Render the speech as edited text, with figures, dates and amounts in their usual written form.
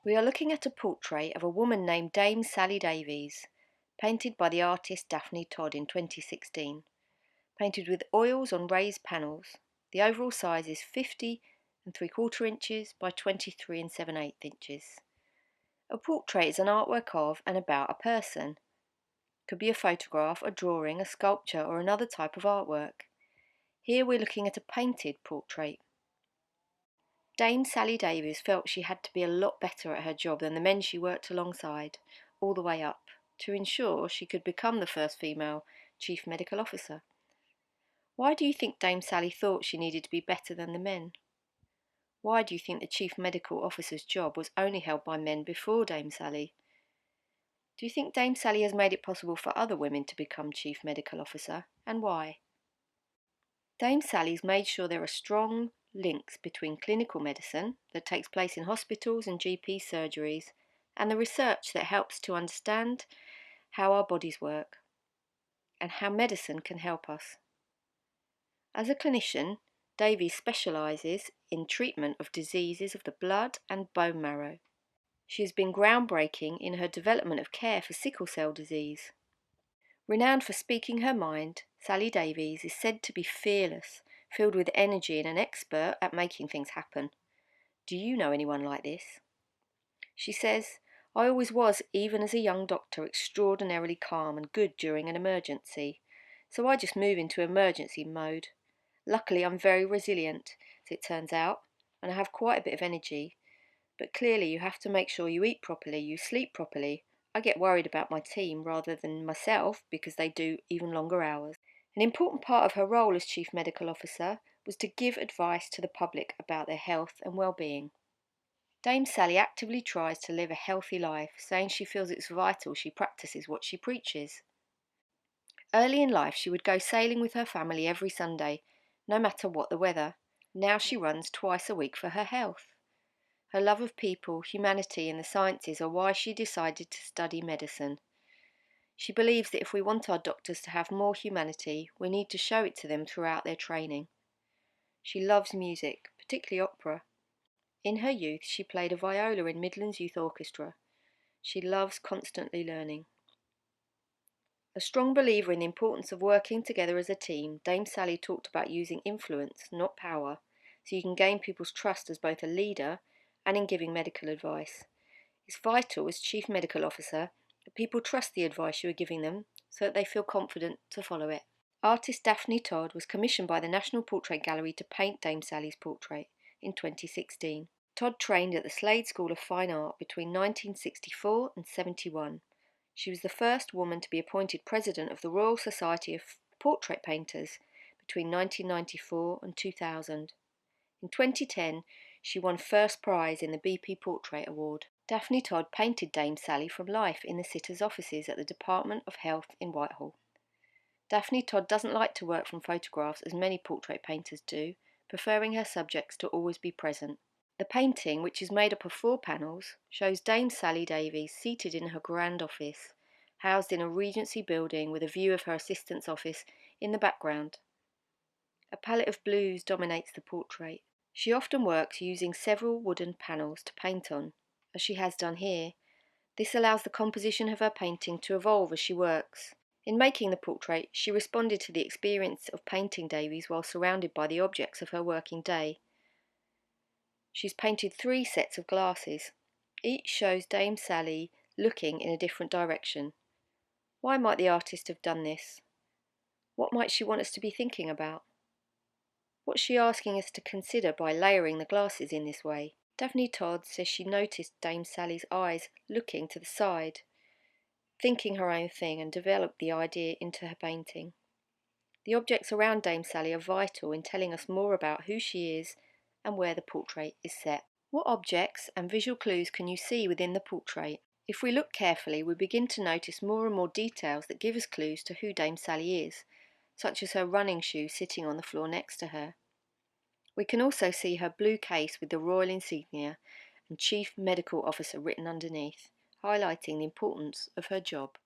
We are looking at a portrait of a woman named Dame Sally Davies, painted by the artist Daphne Todd in 2016. Painted with oils on raised panels. The overall size is 50 and 3/4 inches by 23 and 7/8 inches. A portrait is an artwork of and about a person. Could be a photograph, a drawing, a sculpture, or another type of artwork. Here we're looking at a painted portrait. Dame Sally Davies felt she had to be a lot better at her job than the men she worked alongside, all the way up, to ensure she could become the first female Chief Medical Officer. Why do you think Dame Sally thought she needed to be better than the men? Why do you think the Chief Medical Officer's job was only held by men before Dame Sally? Do you think Dame Sally has made it possible for other women to become Chief Medical Officer, and why? Dame Sally's made sure there are strong links between clinical medicine that takes place in hospitals and GP surgeries and the research that helps to understand how our bodies work and how medicine can help us. As a clinician, Davies specialises in treatment of diseases of the blood and bone marrow. She has been groundbreaking in her development of care for sickle cell disease. Renowned for speaking her mind, Sally Davies is said to be fearless, filled with energy and an expert at making things happen. Do you know anyone like this? She says, "I always was, even as a young doctor, extraordinarily calm and good during an emergency, so I just move into emergency mode. Luckily, I'm very resilient, as it turns out, and I have quite a bit of energy. But clearly you have to make sure you eat properly, you sleep properly. I get worried about my team rather than myself because they do even longer hours." An important part of her role as Chief Medical Officer was to give advice to the public about their health and well-being. Dame Sally actively tries to live a healthy life, saying she feels it's vital she practices what she preaches. Early in life, she would go sailing with her family every Sunday, no matter what the weather. Now she runs twice a week for her health. Her love of people, humanity and the sciences are why she decided to study medicine. She believes that if we want our doctors to have more humanity, we need to show it to them throughout their training. She loves music, particularly opera. In her youth, she played a viola in Midlands Youth Orchestra. She loves constantly learning. A strong believer in the importance of working together as a team, Dame Sally talked about using influence, not power, so you can gain people's trust as both a leader and in giving medical advice. It's vital as Chief Medical Officer that people trust the advice you are giving them so that they feel confident to follow it. Artist Daphne Todd was commissioned by the National Portrait Gallery to paint Dame Sally's portrait in 2016. Todd trained at the Slade School of Fine Art between 1964 and 71. She was the first woman to be appointed President of the Royal Society of Portrait Painters between 1994 and 2000. In 2010, she won first prize in the BP Portrait Award. Daphne Todd painted Dame Sally from life in the sitters' offices at the Department of Health in Whitehall. Daphne Todd doesn't like to work from photographs as many portrait painters do, preferring her subjects to always be present. The painting, which is made up of 4 panels, shows Dame Sally Davies seated in her grand office, housed in a Regency building with a view of her assistant's office in the background. A palette of blues dominates the portrait. She often works using several wooden panels to paint on, as she has done here. This allows the composition of her painting to evolve as she works. In making the portrait, she responded to the experience of painting Davies while surrounded by the objects of her working day. She's painted 3 sets of glasses. Each shows Dame Sally looking in a different direction. Why might the artist have done this? What might she want us to be thinking about? What's she asking us to consider by layering the glasses in this way? Daphne Todd says she noticed Dame Sally's eyes looking to the side, thinking her own thing, and developed the idea into her painting. The objects around Dame Sally are vital in telling us more about who she is and where the portrait is set. What objects and visual clues can you see within the portrait? If we look carefully, we begin to notice more and more details that give us clues to who Dame Sally is, such as her running shoes sitting on the floor next to her. We can also see her blue case with the royal insignia and Chief Medical Officer written underneath, highlighting the importance of her job.